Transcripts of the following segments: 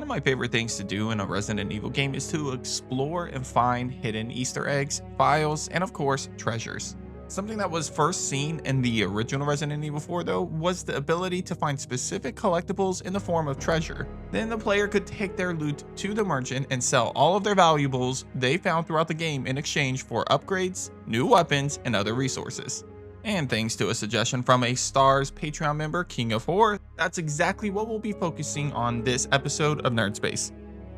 of my favorite things to do in a Resident Evil game is to explore and find hidden Easter eggs, files, and of course, treasures. Something that was first seen in the original Resident Evil 4 though was the ability to find specific collectibles in the form of treasure. Then the player could take their loot to the merchant and sell all of their valuables they found throughout the game in exchange for upgrades, new weapons, and other resources. And thanks to a suggestion from a Stars Patreon member, King of Horror, that's exactly what we'll be focusing on this episode of Nerd Space.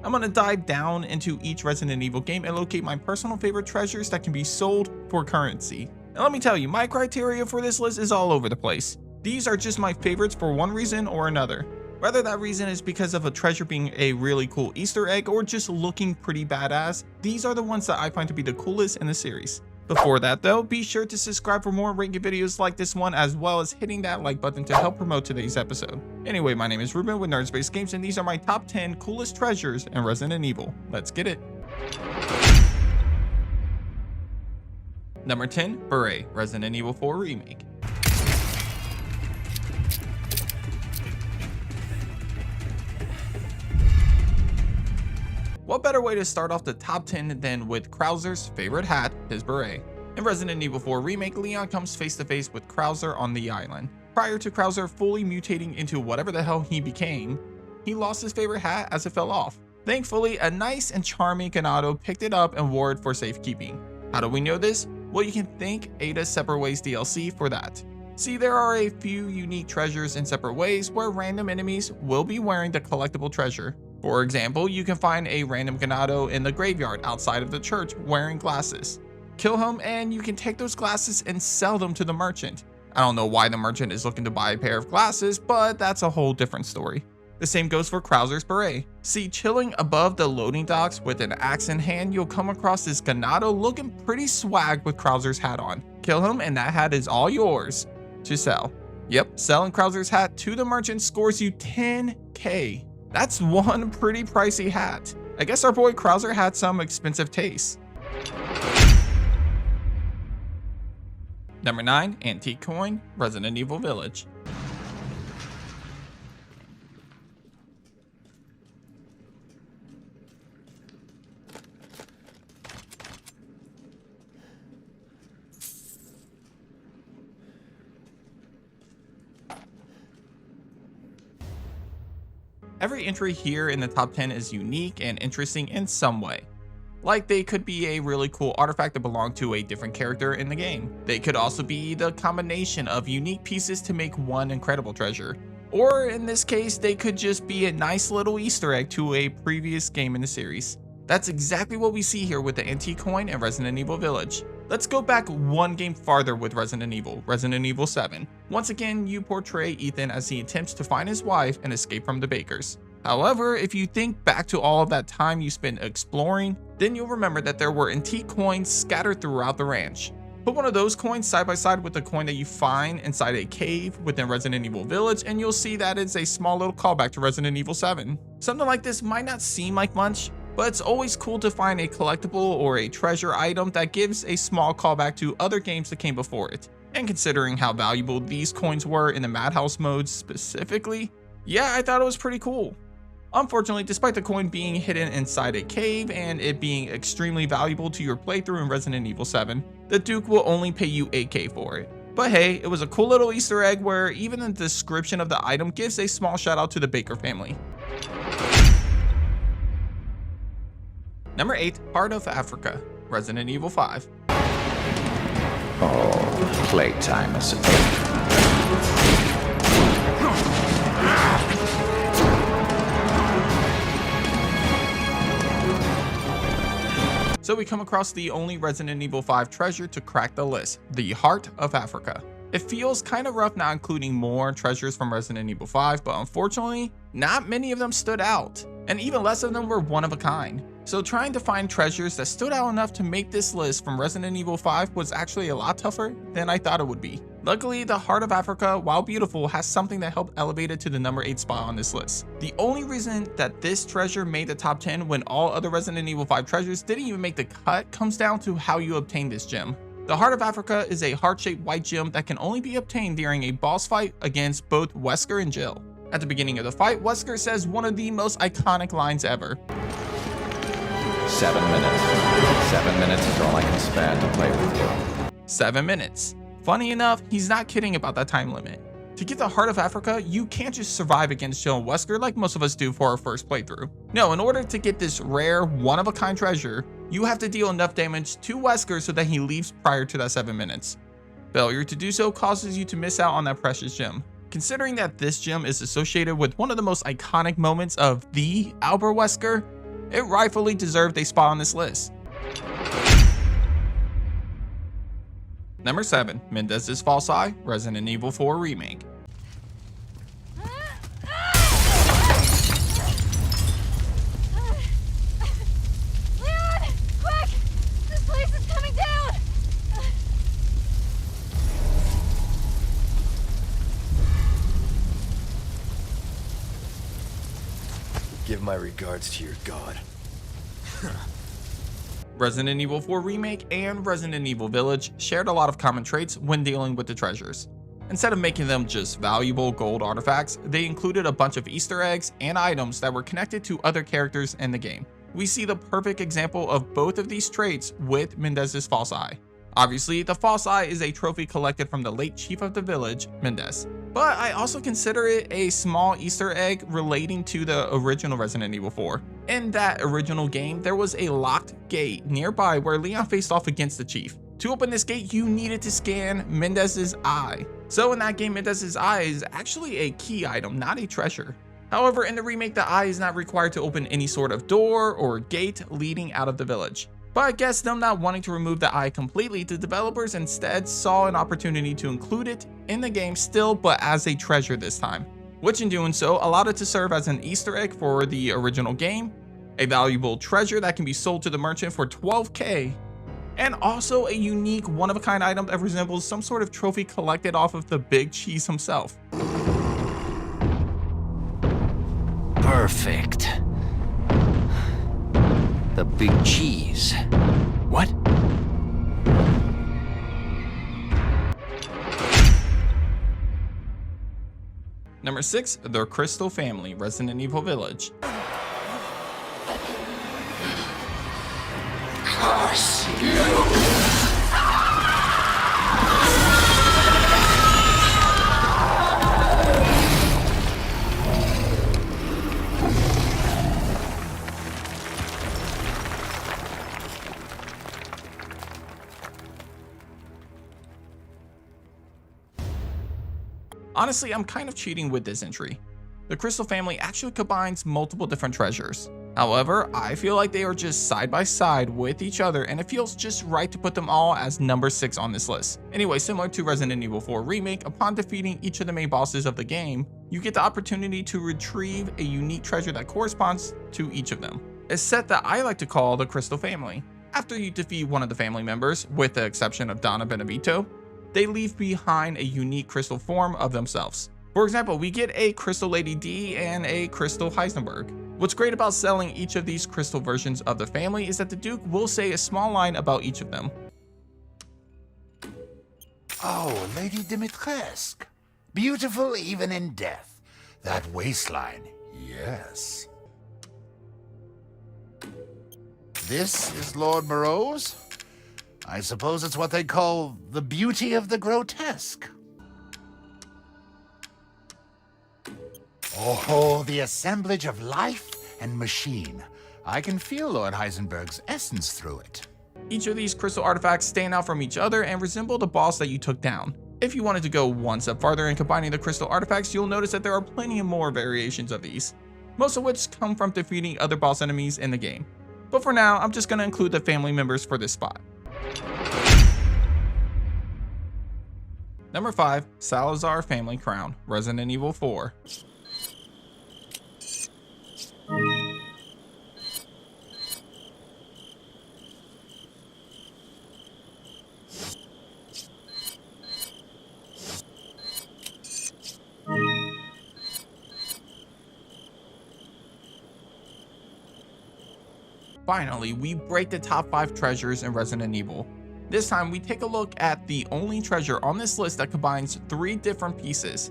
I'm going to dive down into each Resident Evil game and locate my personal favorite treasures that can be sold for currency. And let me tell you, my criteria for this list is all over the place. These are just my favorites for one reason or another. Whether that reason is because of a treasure being a really cool Easter egg or just looking pretty badass, these are the ones that I find to be the coolest in the series. Before that though, be sure to subscribe for more ranking videos like this one, as well as hitting that like button to help promote today's episode. Anyway, my name is Ruben with Nerd Space Games, and these are my top 10 coolest treasures in Resident Evil. Let's get it. Number 10, Beret, Resident Evil 4 Remake. What better way to start off the top 10 than with Krauser's favorite hat, his beret. In Resident Evil 4 Remake, Leon comes face to face with Krauser on the island. Prior to Krauser fully mutating into whatever the hell he became, he lost his favorite hat as it fell off. Thankfully, a nice and charming Ganado picked it up and wore it for safekeeping. How do we know this? Well, you can thank Ada's Separate Ways DLC for that. See, there are a few unique treasures in Separate Ways where random enemies will be wearing the collectible treasure. For example, you can find a random Ganado in the graveyard outside of the church wearing glasses. Kill him and you can take those glasses and sell them to the merchant. I don't know why the merchant is looking to buy a pair of glasses, but that's a whole different story. The same goes for Krauser's beret. See, chilling above the loading docks with an axe in hand, you'll come across this Ganado looking pretty swag with Krauser's hat on. Kill him and that hat is all yours to sell. Yep, selling Krauser's hat to the merchant scores you 10k. That's one pretty pricey hat. I guess our boy Krauser had some expensive taste. Number 9, Antique Coin, Resident Evil Village. Every entry here in the top 10 is unique and interesting in some way. Like they could be a really cool artifact that belonged to a different character in the game. They could also be the combination of unique pieces to make one incredible treasure. Or in this case, they could just be a nice little Easter egg to a previous game in the series. That's exactly what we see here with the Antique Coin and Resident Evil Village. Let's go back one game farther with Resident Evil 7. Once again, you portray Ethan as he attempts to find his wife and escape from the bakers. However, if you think back to all of that time you spent exploring, then you'll remember that there were antique coins scattered throughout the ranch. Put one of those coins side by side with the coin that you find inside a cave within Resident Evil Village, and you'll see that it's a small little callback to Resident Evil 7. Something like this might not seem like much, but it's always cool to find a collectible or a treasure item that gives a small callback to other games that came before it. And considering how valuable these coins were in the Madhouse mode specifically, yeah, I thought it was pretty cool. Unfortunately, despite the coin being hidden inside a cave and it being extremely valuable to your playthrough in Resident Evil 7, the Duke will only pay you 8k for it. But hey, it was a cool little Easter egg where even the description of the item gives a small shout out to the Baker family. Number 8, Heart of Africa, Resident Evil 5. Oh, playtime is over. So we come across the only Resident Evil 5 treasure to crack the list, the Heart of Africa. It feels kind of rough not including more treasures from Resident Evil 5, but unfortunately, not many of them stood out, and even less of them were one of a kind. So trying to find treasures that stood out enough to make this list from Resident Evil 5 was actually a lot tougher than I thought it would be. Luckily, the Heart of Africa, while beautiful, has something that helped elevate it to the number 8 spot on this list. The only reason that this treasure made the top 10 when all other Resident Evil 5 treasures didn't even make the cut comes down to how you obtain this gem. The Heart of Africa is a heart-shaped white gem that can only be obtained during a boss fight against both Wesker and Jill. At the beginning of the fight, Wesker says one of the most iconic lines ever. 7 minutes. 7 minutes is all I can spare to play with you. 7 minutes. Funny enough, he's not kidding about that time limit. To get the Heart of Africa, you can't just survive against Jill and Wesker like most of us do for our first playthrough. No, in order to get this rare, one-of-a-kind treasure, you have to deal enough damage to Wesker so that he leaves prior to that 7 minutes. Failure to do so causes you to miss out on that precious gem. Considering that this gem is associated with one of the most iconic moments of the Albert Wesker, it rightfully deserved a spot on this list. Number 7, Mendez's False Eye, Resident Evil 4 Remake. Leon! Quick! This place is coming down! Give my regards to your god. Resident Evil 4 Remake and Resident Evil Village shared a lot of common traits when dealing with the treasures. Instead of making them just valuable gold artifacts, they included a bunch of Easter eggs and items that were connected to other characters in the game. We see the perfect example of both of these traits with Mendez's False Eye. Obviously, the False Eye is a trophy collected from the late chief of the village, Mendez. But I also consider it a small Easter egg relating to the original Resident Evil 4. In that original game, there was a locked gate nearby where Leon faced off against the chief. To open this gate, you needed to scan Mendez's eye. So in that game, Mendez's eye is actually a key item, not a treasure. However, in the remake, the eye is not required to open any sort of door or gate leading out of the village. But I guess them not wanting to remove the eye completely, the developers instead saw an opportunity to include it in the game still, but as a treasure this time, which in doing so allowed it to serve as an Easter egg for the original game, a valuable treasure that can be sold to the merchant for $12,000, and also a unique one-of-a-kind item that resembles some sort of trophy collected off of the Big Cheese himself. Perfect. The Big Cheese. What? Number 6, The Crystal Family, Resident Evil Village. Curse you! Honestly, I'm kind of cheating with this entry. The Crystal Family actually combines multiple different treasures. However, I feel like they are just side by side with each other, and it feels just right to put them all as number 6 on this list. Anyway, similar to Resident Evil 4 Remake, upon defeating each of the main bosses of the game, you get the opportunity to retrieve a unique treasure that corresponds to each of them. A set that I like to call the Crystal Family. After you defeat one of the family members, with the exception of Donna Benevito, they leave behind a unique crystal form of themselves. For example, we get a Crystal Lady D and a Crystal Heisenberg. What's great about selling each of these crystal versions of the family is that the Duke will say a small line about each of them. Oh, Lady Dimitrescu. Beautiful even in death. That waistline, yes. This is Lord Moreau's? I suppose it's what they call the beauty of the grotesque. Oh, the assemblage of life and machine. I can feel Lord Heisenberg's essence through it. Each of these crystal artifacts stand out from each other and resemble the boss that you took down. If you wanted to go one step farther in combining the crystal artifacts, you'll notice that there are plenty of more variations of these, most of which come from defeating other boss enemies in the game. But for now, I'm just going to include the family members for this spot. Number 5, Salazar Family Crown, Resident Evil 4. Finally, we break the top 5 treasures in Resident Evil. This time, we take a look at the only treasure on this list that combines 3 different pieces,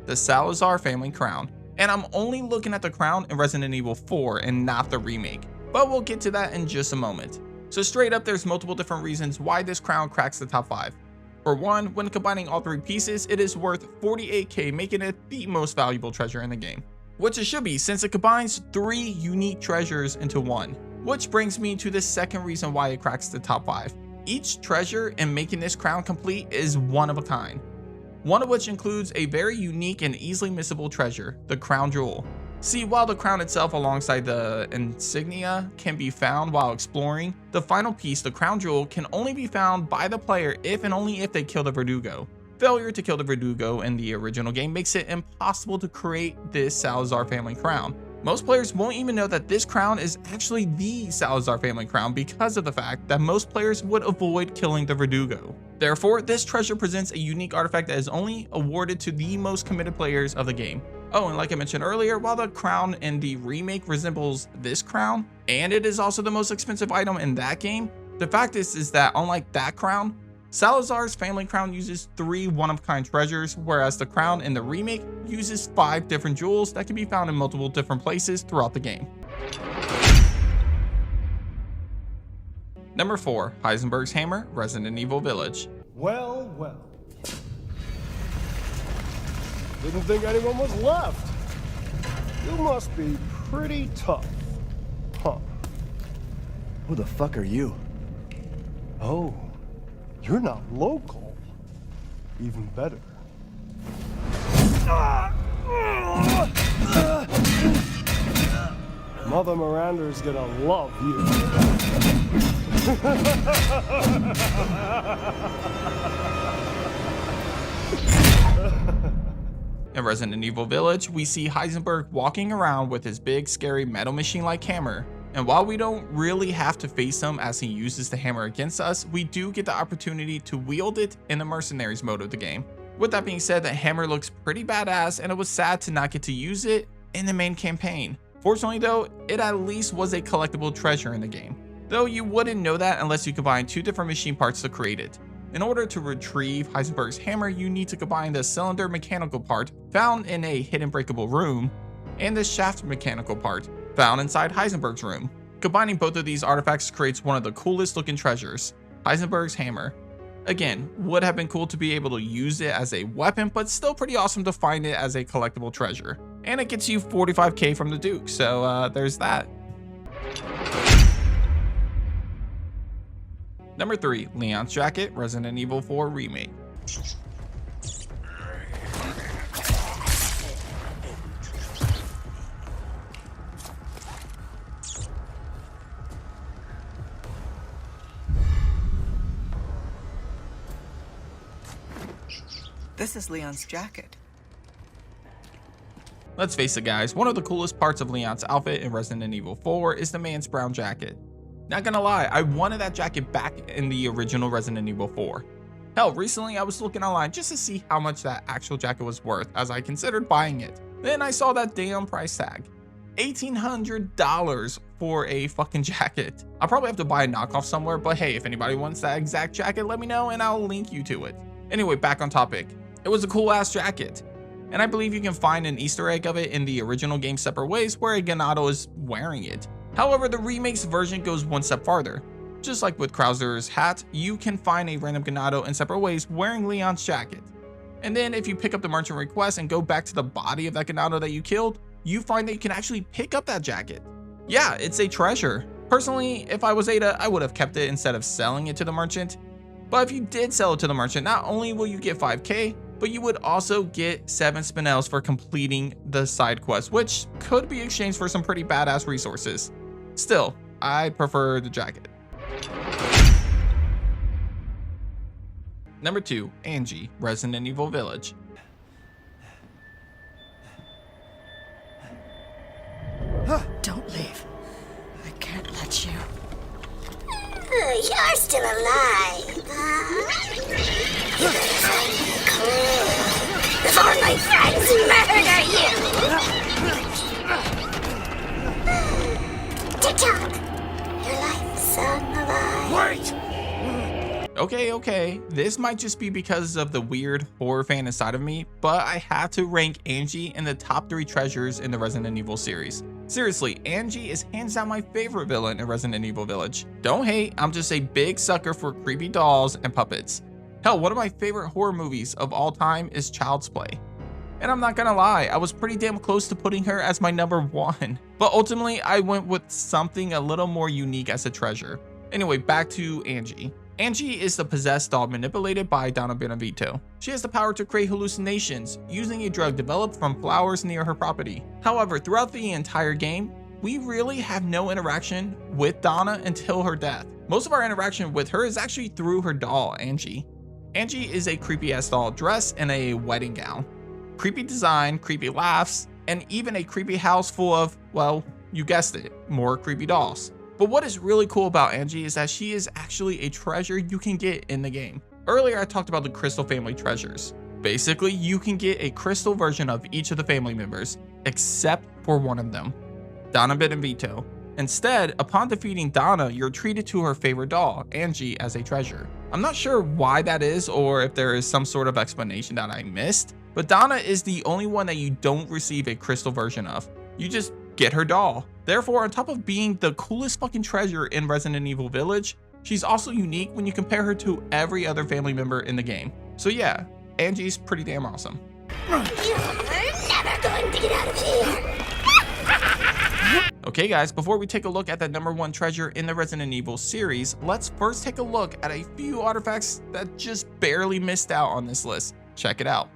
the Salazar Family Crown. And I'm only looking at the crown in Resident Evil 4 and not the remake, but we'll get to that in just a moment. So straight up, there's multiple different reasons why this crown cracks the top 5. For one, when combining all 3 pieces, it is worth 48k, making it the most valuable treasure in the game. Which it should be, since it combines 3 unique treasures into one. Which brings me to the second reason why it cracks the top 5. Each treasure in making this crown complete is one of a kind. One of which includes a very unique and easily missable treasure, the crown jewel. See, while the crown itself alongside the insignia can be found while exploring, the final piece, the crown jewel, can only be found by the player if and only if they kill the Verdugo. Failure to kill the Verdugo in the original game makes it impossible to create this Salazar Family Crown. Most players won't even know that this crown is actually the Salazar Family Crown because of the fact that most players would avoid killing the Verdugo. Therefore, this treasure presents a unique artifact that is only awarded to the most committed players of the game. Oh, and like I mentioned earlier, while the crown in the remake resembles this crown, and it is also the most expensive item in that game, the fact is that unlike that crown, Salazar's Family Crown uses 3 one-of-a-kind treasures, whereas the crown in the remake uses 5 different jewels that can be found in multiple different places throughout the game. Number 4, Heisenberg's Hammer, Resident Evil Village. Well, well. Didn't think anyone was left. You must be pretty tough. Huh. Who the fuck are you? Oh, you're not local. Even better. Mother Miranda's gonna love you. In Resident Evil Village, we see Heisenberg walking around with his big, scary metal machine-like hammer. And while we don't really have to face him as he uses the hammer against us, we do get the opportunity to wield it in the Mercenaries mode of the game. With that being said, the hammer looks pretty badass, and it was sad to not get to use it in the main campaign. Fortunately though, it at least was a collectible treasure in the game. Though you wouldn't know that unless you combine 2 different machine parts to create it. In order to retrieve Heisenberg's hammer, you need to combine the cylinder mechanical part found in a hidden breakable room and the shaft mechanical part found inside Heisenberg's room. Combining both of these artifacts creates one of the coolest looking treasures, Heisenberg's hammer. Again, would have been cool to be able to use it as a weapon, but still pretty awesome to find it as a collectible treasure. And it gets you 45k from the Duke, so there's that. Number 3, Leon's Jacket, Resident Evil 4 Remake. This is Leon's jacket. Let's face it guys, one of the coolest parts of Leon's outfit in Resident Evil 4 is the man's brown jacket. Not gonna lie, I wanted that jacket back in the original Resident Evil 4. Hell, recently I was looking online just to see how much that actual jacket was worth as I considered buying it. Then I saw that damn price tag. $1,800 for a fucking jacket. I'll probably have to buy a knockoff somewhere, but hey, if anybody wants that exact jacket, let me know and I'll link you to it. Anyway, back on topic. It was a cool ass jacket. And I believe you can find an Easter egg of it in the original game separate ways where a Ganado is wearing it. However, the remake's version goes one step farther. Just like with Krauser's hat, you can find a random Ganado in separate ways wearing Leon's jacket. And then if you pick up the merchant request and go back to the body of that Ganado that you killed, you find that you can actually pick up that jacket. Yeah, it's a treasure. Personally, if I was Ada, I would have kept it instead of selling it to the merchant. But if you did sell it to the merchant, not only will you get 5k, but you would also get 7 spinels for completing the side quest, which could be exchanged for some pretty badass resources. Still, I prefer the jacket. Number 2, Angie, Resident Evil Village. Don't leave. I can't let you. You're still alive, huh? You better find me a clue before my friends murder you! TikTok! Your life song alive. Okay, this might just be because of the weird horror fan inside of me, but I have to rank Angie in the top 3 treasures in the Resident Evil series. Seriously, Angie is hands down my favorite villain in Resident Evil Village. Don't hate, I'm just a big sucker for creepy dolls and puppets. Hell, one of my favorite horror movies of all time is Child's Play. And I'm not gonna lie, I was pretty damn close to putting her as my number 1. But ultimately, I went with something a little more unique as a treasure. Anyway, back to Angie. Angie is the possessed doll manipulated by Donna Benevito. She has the power to create hallucinations using a drug developed from flowers near her property. However, throughout the entire game, we really have no interaction with Donna until her death. Most of our interaction with her is actually through her doll, Angie. Angie is a creepy ass doll dressed in a wedding gown. Creepy design, creepy laughs, and even a creepy house full of, well, you guessed it, more creepy dolls. But what is really cool about Angie is that she is actually a treasure you can get in the game. Earlier I talked about the Crystal family treasures. Basically, you can get a crystal version of each of the family members, except for one of them, Donna Benevito. Instead, upon defeating Donna, you're treated to her favorite doll, Angie, as a treasure. I'm not sure why that is or if there is some sort of explanation that I missed, but Donna is the only one that you don't receive a crystal version of. You just get her doll. Therefore, on top of being the coolest fucking treasure in Resident Evil Village, she's also unique when you compare her to every other family member in the game. So yeah, Angie's pretty damn awesome. You're never going to get out of here. Okay guys, before we take a look at the number 1 treasure in the Resident Evil series, let's first take a look at a few artifacts that just barely missed out on this list. Check it out.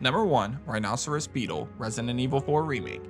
Number 1, Rhinoceros Beetle, Resident Evil 4 Remake.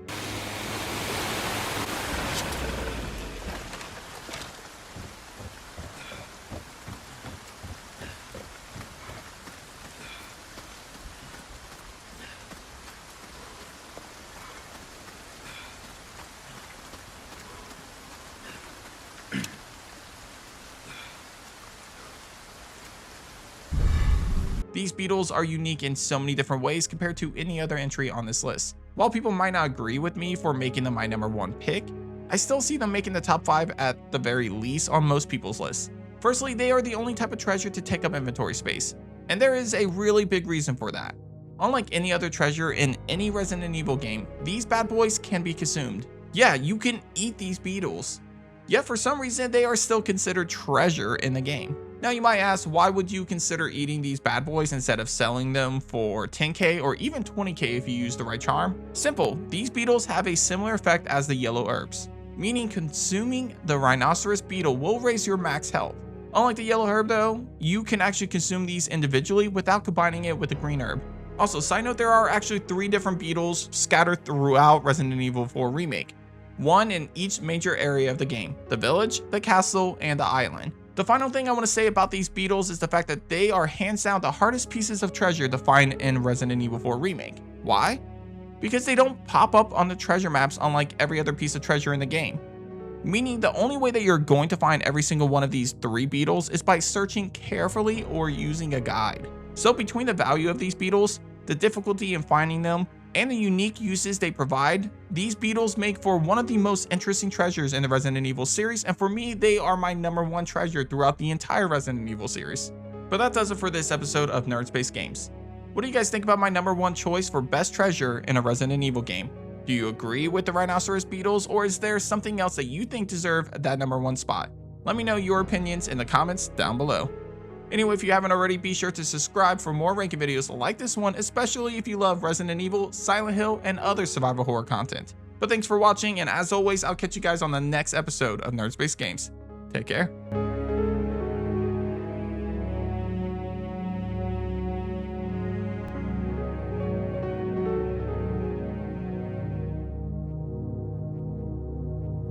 These beetles are unique in so many different ways compared to any other entry on this list. While people might not agree with me for making them my number 1 pick, I still see them making the top 5 at the very least on most people's lists. Firstly, they are the only type of treasure to take up inventory space, and there is a really big reason for that. Unlike any other treasure in any Resident Evil game, these bad boys can be consumed. Yeah, you can eat these beetles. Yet for some reason, they are still considered treasure in the game. Now you might ask, why would you consider eating these bad boys instead of selling them for 10k or even 20k if you use the right charm? Simple, these beetles have a similar effect as the yellow herbs, meaning consuming the Rhinoceros beetle will raise your max health. Unlike the yellow herb though, you can actually consume these individually without combining it with the green herb. Also, side note, there are actually 3 different beetles scattered throughout Resident Evil 4 Remake. One in each major area of the game, the village, the castle, and the island. The final thing I want to say about these beetles is the fact that they are hands down the hardest pieces of treasure to find in Resident Evil 4 Remake. Why? Because they don't pop up on the treasure maps unlike every other piece of treasure in the game. Meaning the only way that you're going to find every single one of these 3 beetles is by searching carefully or using a guide. So between the value of these beetles, the difficulty in finding them, and the unique uses they provide, these beetles make for one of the most interesting treasures in the Resident Evil series, and for me, they are my number 1 treasure throughout the entire Resident Evil series. But that does it for this episode of Nerd Space Games. What do you guys think about my number 1 choice for best treasure in a Resident Evil game? Do you agree with the Rhinoceros Beetles, or is there something else that you think deserve that number 1 spot? Let me know your opinions in the comments down below. Anyway, if you haven't already, be sure to subscribe for more ranking videos like this one, especially if you love Resident Evil, Silent Hill, and other survival horror content. But thanks for watching, and as always, I'll catch you guys on the next episode of Nerd Space Games. Take care.